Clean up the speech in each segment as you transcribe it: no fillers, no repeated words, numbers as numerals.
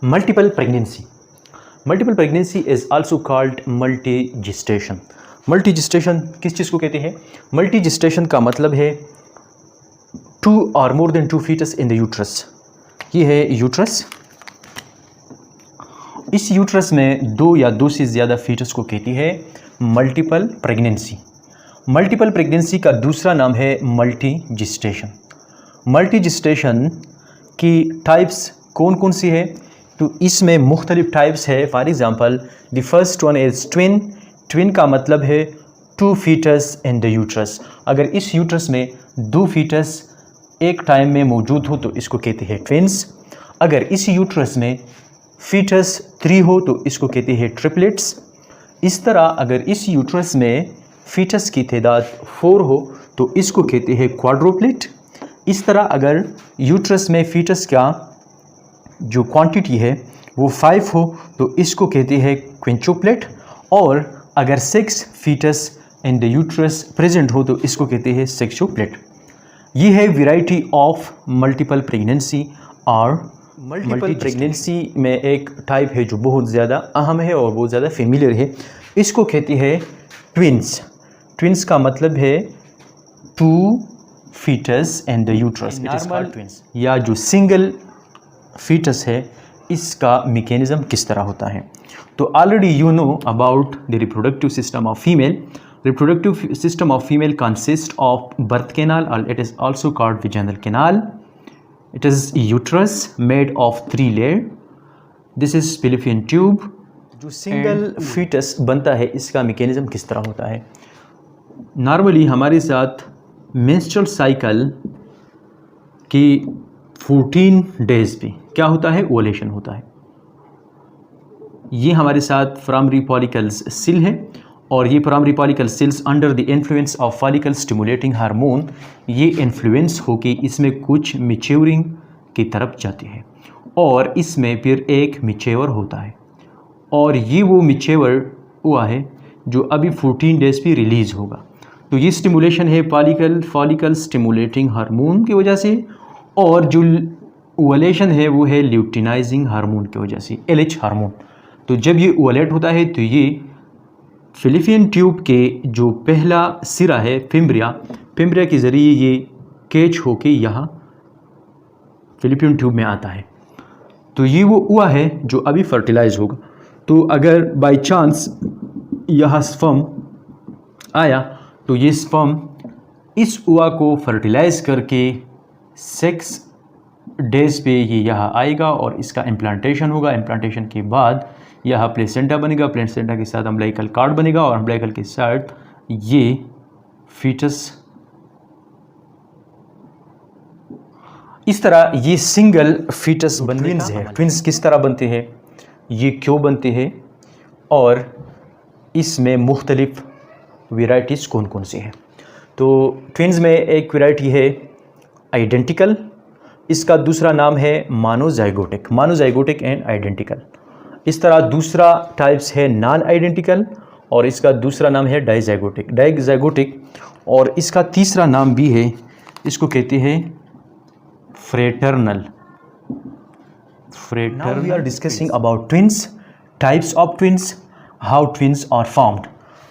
Multiple pregnancy. Multiple pregnancy is also called multi gestation. Multi gestation किस चीज़ को कहते हैं? मल्टी जिस्टेशन का मतलब है 2 और more than 2 foetus in the uterus. ये है यूट्रस। इस यूट्रस में 2 या 2 से ज़्यादा फीटस को कहती है मल्टीपल प्रेगनेंसी। मल्टीपल प्रेगनेंसी का दूसरा नाम है मल्टी जिस्टेशन। मल्टी जिस्टेशन की टाइप्स कौन कौन सी है? तो इसमें मुख्तलिफ टाइप्स है। For example the first one is twin. Twin का मतलब है 2 फीटस इन द यूट्रस। अगर इस यूट्रस में 2 फीटस एक टाइम में मौजूद हो तो इसको कहते हैं ट्विन्स। अगर इस यूट्रस में फीटस 3 हो तो इसको कहते हैं ट्रिपलेट्स। इस तरह अगर इस यूट्रस में फीटस की तादाद 4 हो तो इसको कहते हैं क्वाड्रुप्लेट। इस तरह अगर यूट्रस में फीटस का जो क्वांटिटी है वो 5 हो तो इसको कहते हैं क्विंचुप्लेट। और अगर 6 foetus in the uterus present हो तो इसको कहते हैं सेक्सुप्लेट। ये है वैरायटी ऑफ मल्टीपल प्रेगनेंसी। और मल्टीपल प्रेगनेंसी में एक टाइप है जो बहुत ज़्यादा अहम है और बहुत ज़्यादा फेमिलियर है, इसको कहती है ट्विन्स। ट्विन्स का मतलब है 2 foetus in the uterus. Normal twins या जो सिंगल फीटस है इसका मैकेनिज्म किस तरह होता है? तो already you know about the reproductive system of female. Reproductive system of female consist of birth canal और it is also called vaginal canal. It is uterus made of 3 layer. This is fallopian tube. जो single foetus बनता है इसका mechanism किस तरह होता है? Normally हमारे साथ मेंस्ट्रुअल साइकिल की 14 डेज पे क्या होता है? ओवुलेशन होता है। ये हमारे साथ प्राइमरी फॉलिकल्स सेल है और ये primary follicle sales under the influence of follicle stimulating hormone ये इन्फ्लुएंस होके इसमें कुछ मैच्योरिंग की तरफ जाती है और इसमें फिर एक मैच्योर होता है और ये वो मैच्योर हुआ है जो अभी 14 डेज पे रिलीज़ होगा। तो ये स्टिमुलेशन है फॉलिकल स्टिमुलेटिंग हार्मोन की वजह से और जो ओवुलेशन है वो है ल्यूटिनाइजिंग हार्मोन की वजह से, LH हार्मोन। तो जब ये ओवुलेट होता है तो ये फिलिपियन ट्यूब के जो पहला सिरा है फिम्ब्रिया के ज़रिए ये कैच होके यहाँ फिलिपियन ट्यूब में आता है। तो ये वो हुआ है जो अभी फर्टिलाइज होगा। तो अगर बाय चांस यहाँ स्पर्म आया तो ये स्पर्म इस हुआ को फर्टिलाइज करके 6 डेज पे ये यहाँ आएगा और इसका इम्प्लांटेशन होगा। इम्प्लांटेशन के बाद यह प्लेसेंटा बनेगा, प्लेसेंटा के साथ अम्बिलिकल कार्ड बनेगा और अम्बिलिकल के साथ ये फीटस। इस तरह ये सिंगल फीटस बनने है। ट्विन्स किस तरह बनते हैं, ये क्यों बनते हैं और इसमें मुख्तलिफ वेराइटीज़ कौन कौन सी हैं? तो ट्विन्स में एक वेराइटी है आइडेंटिकल, इसका दूसरा नाम है मोनोजाइगोटिक एंड आइडेंटिकल। इस तरह दूसरा टाइप्स है नॉन आइडेंटिकल और इसका दूसरा नाम है डाइजाइगोटिक और इसका तीसरा नाम भी है, इसको कहते हैं fraternal. Now we are discussing about twins, types of twins, how twins are formed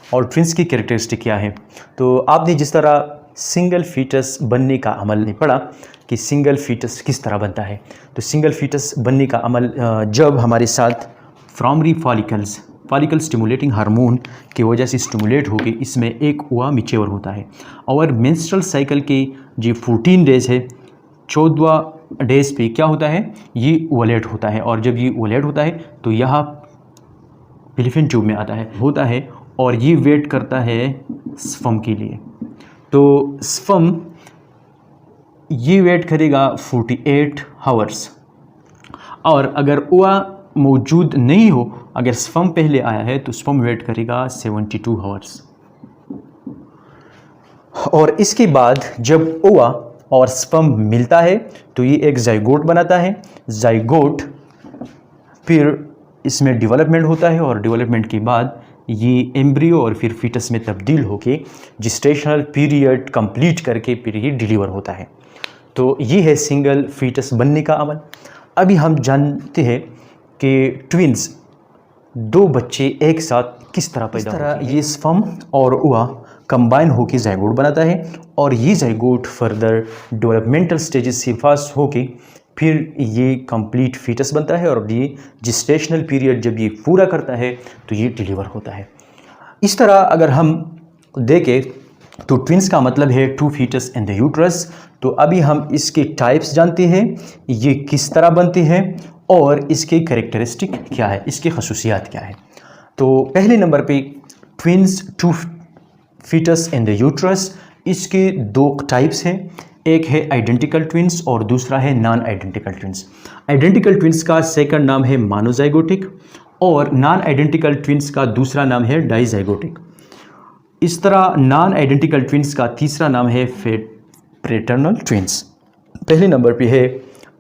और ट्विन्स की कैरेक्टरिस्टिक क्या है। तो आपने जिस तरह सिंगल फीटस बनने का अमल नहीं पढ़ा कि सिंगल फीटस किस तरह बनता है, तो सिंगल फीटस बनने का अमल जब हमारे साथ प्राइमरी फॉलिकल स्टिमुलेटिंग हार्मोन की वजह से स्टिमुलेट होकर इसमें एक हुआ मैच्योर होता है और मेंस्ट्रुअल साइकिल के जो 14 डेज है 14वां डेज पे क्या होता है, ये ओवुलेट होता है और जब ये ओवुलेट होता है तो यह फिलिपियन ट्यूब में होता है और ये वेट करता है स्पर्म के लिए। तो स्पर्म ये वेट करेगा 48 आवर्स और अगर हुआ मौजूद नहीं हो, अगर स्पर्म पहले आया है तो स्पर्म वेट करेगा 72 आवर्स और इसके बाद जब ओवा और स्पर्म मिलता है तो ये एक जाइगोट बनाता है। जाइगोट फिर इसमें डेवलपमेंट होता है और डेवलपमेंट के बाद ये एम्ब्रियो और फिर फीटस में तब्दील होके जेस्टेशनल पीरियड कंप्लीट करके फिर ये डिलीवर होता है। तो ये है सिंगल फीटस बनने का अमल। अभी हम जानते हैं कि ट्विंस दो बच्चे एक साथ किस तरह पैदा होते हैं। ये स्पर्म और ओवा कंबाइन होकर जाइगोट बनाता है और ये जाइगोट फर्दर डेवलपमेंटल स्टेजेस से पास होके फिर ये कंप्लीट फीटस बनता है और ये जेस्टेशनल पीरियड जब ये पूरा करता है तो ये डिलीवर होता है। इस तरह अगर हम देखें तो ट्विंस का मतलब है two foetus in the uterus. तो अभी हम इसके टाइप्स जानते हैं, ये किस तरह बनते हैं और इसके कैरेक्टरिस्टिक क्या है, इसकी खसूसियात क्या है। तो पहले नंबर पे twins two foetus in the uterus, इसके दो टाइप्स हैं, एक है आइडेंटिकल ट्विंस और दूसरा है non identical twins. Identical twins का सेकंड नाम है मोनोजाइगोटिक और नॉन आइडेंटिकल ट्विंस का दूसरा नाम है डाइजाइगोटिक। इस तरह नॉन आइडेंटिकल ट्विंस का तीसरा नाम है फ्रेटर्नल ट्विंस। पहले नंबर पे है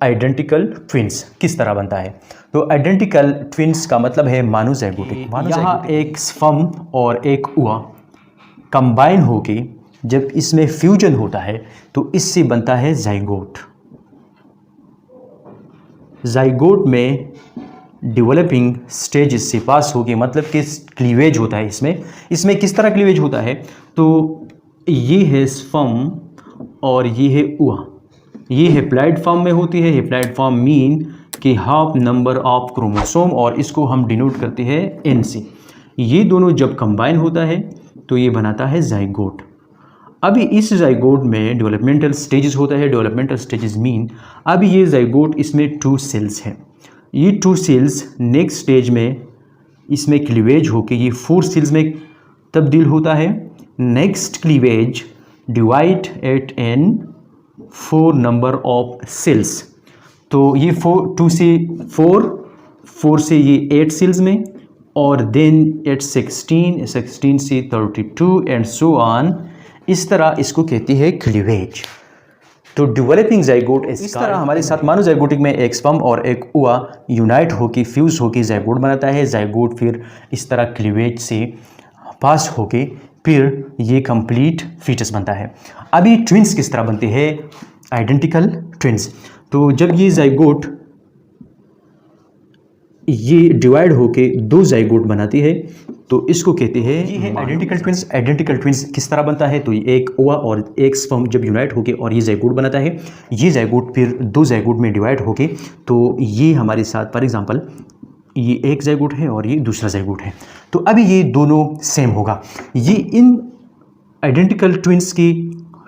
आइडेंटिकल ट्विंस, किस तरह बनता है। तो आइडेंटिकल ट्विंस का मतलब है मोनोजाइगोटिक। यहाँ एक स्पर्म और एक ओवा कंबाइन होके जब इसमें फ्यूजन होता है तो इससे बनता है जाइगोट। जाइगोट में डेवलपिंग स्टेजेस से पास होके मतलब कि क्लीवेज होता है। इसमें किस तरह क्लीवेज होता है, तो ये है स्पर्म और ये है ओवा, ये हैप्लॉइड फॉर्म में होती है। हैप्लॉइड फॉर्म मीन कि हाफ नंबर ऑफ क्रोमोसोम और इसको हम डिनोट करते हैं एन से। ये दोनों जब कंबाइन होता है तो ये बनाता है जाइगोट। अभी इस जाइगोट में डेवलपमेंटल स्टेजेस होता है। डेवलपमेंटल स्टेजेस मीन अभी ये जाइगोट इसमें 2 सेल्स हैं। ये 2 सेल्स नेक्स्ट स्टेज में इसमें क्लीवेज होके ये 4 सेल्स में तब्दील होता है। Next cleavage divide it in 4 number of cells. तो ये 2 से 4 से ये 8 सेल्स में और देन एट 16 से 32 एंड सो ऑन। इस तरह इसको कहती है क्लीवेज। तो डेवलपिंग जाइगोट इस तरह हमारे साथ मोनोजाइगोटिक में एक स्पर्म और एक ओवा यूनाइट होके फ्यूज होके जाइगोट बनाता है। जाइगोट फिर इस तरह क्लीवेज से पास होके फिर ये कंप्लीट फीटस बनता है। अभी ट्विंस किस तरह बनते हैं, आइडेंटिकल ट्विंस। तो जब ये जाइगोट ये डिवाइड होके 2 जाइगोट बनाती है तो इसको कहते हैं ये है आइडेंटिकल ट्विंस। आइडेंटिकल ट्विंस किस तरह बनता है, तो एक ओवा और एक स्पर्म जब यूनाइट होके और ये जाइगोट बनाता है, ये जाइगोट फिर 2 जाइगोट में डिवाइड होके तो ये हमारे साथ फॉर एग्जांपल ये एक जाइगोट है और ये दूसरा जाइगोट है। तो अभी ये दोनों सेम होगा। ये इन आइडेंटिकल ट्विंस की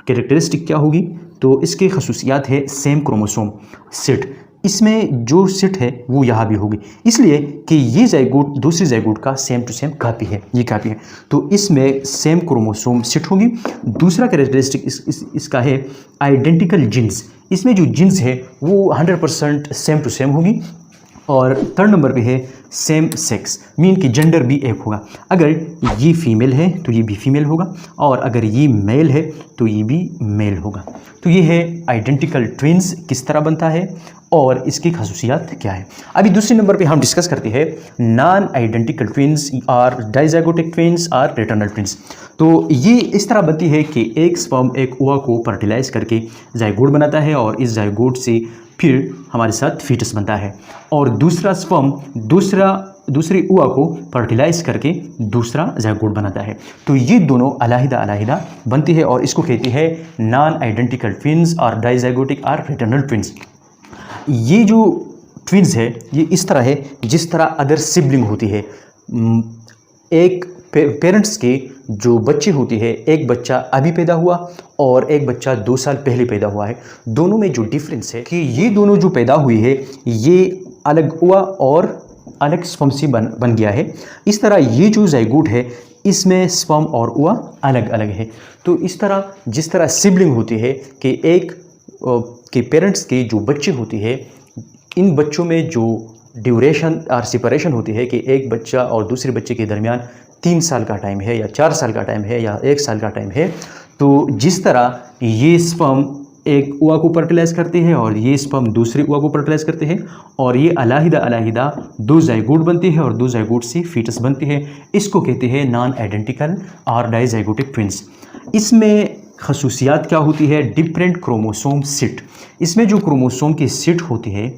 कैरेक्टरिस्टिक क्या होगी, तो इसके खसूसियात है सेम क्रोमोसोम सेट। इसमें जो सेट है वो यहाँ भी होगी, इसलिए कि ये जाइगोट दूसरे जाइगोट का सेम टू सेम कापी है, ये कापी है। तो इसमें सेम क्रोमोसोम सेट होगी। दूसरा कैरेक्टरिस्टिक इसका है आइडेंटिकल जीन्स। इसमें जो जीन्स है वो 100% सेम टू सेम होगी। और थर्ड नंबर पे है सेम सेक्स, मीन कि जेंडर भी एक होगा। अगर ये फीमेल है तो ये भी फीमेल होगा और अगर ये मेल है तो ये भी मेल होगा। तो ये है आइडेंटिकल ट्विंस किस तरह बनता है और इसकी खसूसियात क्या है। अभी दूसरे नंबर पे हम डिस्कस करते हैं नॉन आइडेंटिकल ट्विंस और डाइजाइगोटिक ट्विंस और पैटर्नल ट्विंस। तो ये इस तरह बनती है कि एक स्पर्म एक ओवा को फर्टिलाइज करके जाइगोट बनाता है और इस जाइगोट से फिर हमारे साथ फीटस बनता है और दूसरा स्पर्म दूसरी ओवा को फर्टिलाइज करके दूसरा जाइगोट बनाता है। तो ये दोनों अलग-अलग बनती है और इसको कहती है नॉन आइडेंटिकल ट्विंस और डाइजाइगोटिक और पैटर्नल ट्विंस। ये जो ट्विंस है ये इस तरह है जिस तरह अगर सिबलिंग होती है, एक पेरेंट्स के जो बच्चे होती है, एक बच्चा अभी पैदा हुआ और एक बच्चा 2 साल पहले पैदा हुआ है, दोनों में जो डिफरेंस है कि ये दोनों जो पैदा हुई है ये अलग हुआ और अलग स्पर्म से बन गया है। इस तरह ये जो जाइगोट है इसमें स्पर्म और ओवा अलग अलग है। तो इस तरह जिस तरह सिबलिंग होती है कि एक के पेरेंट्स के जो बच्चे होती है, इन बच्चों में जो ड्यूरेशन और सेपरेशन होती है कि एक बच्चा और दूसरे बच्चे के दरमियान 3 साल का टाइम है या 4 साल का टाइम है या 1 साल का टाइम है। तो जिस तरह ये स्पर्म एक ओवा को फर्टिलाइज करते हैं और ये स्पर्म दूसरे ओवा को फर्टिलाइज करते हैं और ये अलग-अलग 2 जाइगोट बनते हैं और 2 जाइगोट से फीटस बनते हैं। इसको कहते हैं नॉन आइडेंटिकल और डाइजाइगोटिक ट्विंस। इसमें खसूसियात क्या होती है, डिफरेंट क्रोमोसोम सेट। इसमें जो क्रोमोसोम की सेट होती है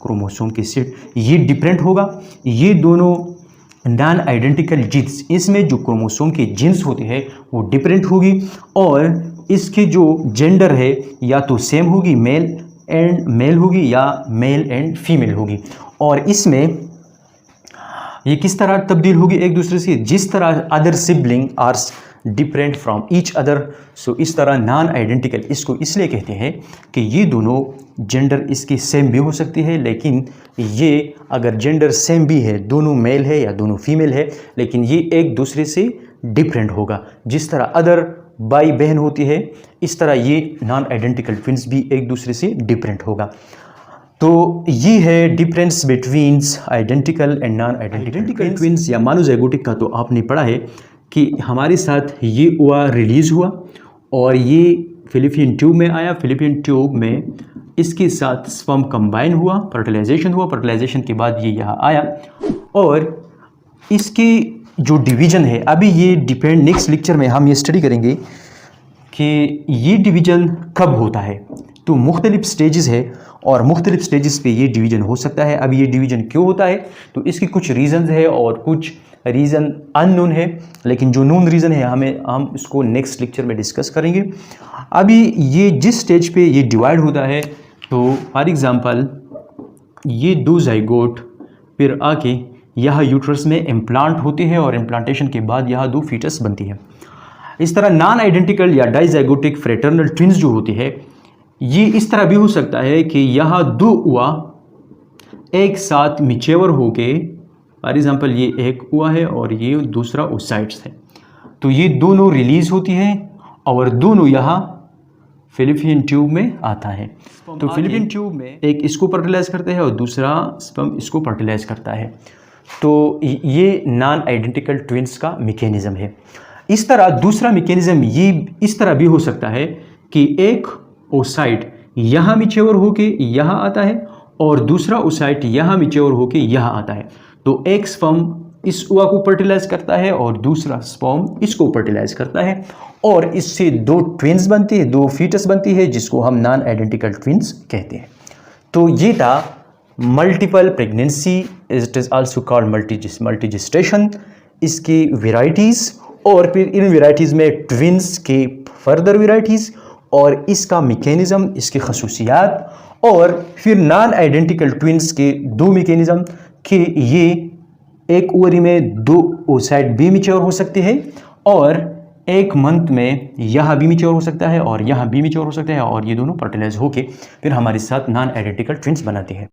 क्रोमोसोम की सेट, ये डिफरेंट होगा। ये दोनों नॉन आइडेंटिकल जीन्स, इसमें जो क्रोमोसोम के जीन्स होते हैं वो डिफरेंट होगी, और इसके जो जेंडर है या तो सेम होगी, मेल एंड मेल होगी या मेल एंड फीमेल होगी। और इसमें ये किस तरह तब्दील होगी एक दूसरे से, जिस तरह other sibling are different from each other. So इस तरह नॉन आइडेंटिकल इसको इसलिए कहते हैं कि ये दोनों जेंडर इसकी सेम भी हो सकती है, लेकिन ये अगर जेंडर सेम भी है, दोनों मेल है या दोनों फीमेल है, लेकिन ये एक दूसरे से डिफरेंट होगा। जिस तरह अदर भाई बहन होती है, इस तरह ये नॉन आइडेंटिकल ट्विंस भी एक दूसरे से डिफरेंट होगा। तो ये है difference between identical and non identical twins या मोनोजाइगोटिक का। तो आपने पढ़ा है कि हमारे साथ ये हुआ, रिलीज़ हुआ और ये फिलिपियन ट्यूब में आया। फिलिपियन ट्यूब में इसके साथ स्पर्म कंबाइन हुआ, फर्टिलाइजेशन हुआ, फर्टिलाइजेशन के बाद ये यहाँ आया और इसकी जो डिवीज़न है, अभी ये डिपेंड, नेक्स्ट लेक्चर में हम ये स्टडी करेंगे कि ये डिवीज़न कब होता है। तो मुख्तलिफ स्टेजेस है और मुख्तलिफ स्टेजेस पे ये डिवीज़न हो सकता है। अब ये डिवीज़न क्यों होता है, तो इसकी कुछ रीज़न्स है और कुछ रीज़न अननोन है, लेकिन जो नोन रीज़न है हम इसको नेक्स्ट लेक्चर में डिस्कस करेंगे। अभी ये जिस स्टेज पे ये डिवाइड होता है, तो फॉर एग्ज़ाम्पल ये दो जाइगोट फिर आके यहाँ यूट्रस में इम्प्लांट होते हैं और इम्प्लांटेशन के बाद यहाँ दो फीटस बनती है। इस तरह नॉन आइडेंटिकल या डाइजाइगोटिक फ्रेटर्नल ट्विंस जो होती है, ये इस तरह भी हो सकता है कि यहाँ दो हुआ एक साथ मिचेवर होके, फॉर एग्जाम्पल ये एक हुआ है और ये दूसरा ओसाइट्स है, तो ये दोनों रिलीज होती हैं और दोनों यहाँ फिलिपियन ट्यूब में आता है। तो फिलिपियन ट्यूब में एक इसको फर्टिलाइज करता है और दूसरा स्पर्म इसको फर्टिलाइज करता है। तो ये नॉन आइडेंटिकल ट्विंस का मैकेनिज्म है। इस तरह दूसरा मैकेनिज्म ये इस तरह भी हो सकता है कि एक ओसाइट यहाँ मिच्योर होके यहाँ आता है और दूसरा ओसाइट यहाँ मिच्योर होके यहाँ आता है। तो एक स्पर्म इस ओवा को फर्टिलाइज करता है और दूसरा स्पर्म इसको फर्टिलाइज करता है और इससे दो ट्विंस बनती है, दो फीटस बनती है, जिसको हम नॉन आइडेंटिकल ट्विंस कहते हैं। तो ये था multiple pregnancy, it is also called multigestation, इसकी वेराइटीज़ और फिर इन वेराइटीज़ में ट्विंस के फर्दर वेराइटीज़ और इसका मैकेनिज्म, इसकी खसूसियात, और फिर नॉन आइडेंटिकल ट्विंस के दो मैकेनिज्म कि ये एक ओवरी में दो ओसाइट भी मैच्योर हो सकते हैं और एक मंथ में यहाँ भी मैच्योर हो सकता है और यहाँ भी मैच्योर हो सकता है और ये दोनों फर्टिलाइज होके फिर हमारे साथ नॉन आइडेंटिकल ट्विंस बनाते हैं।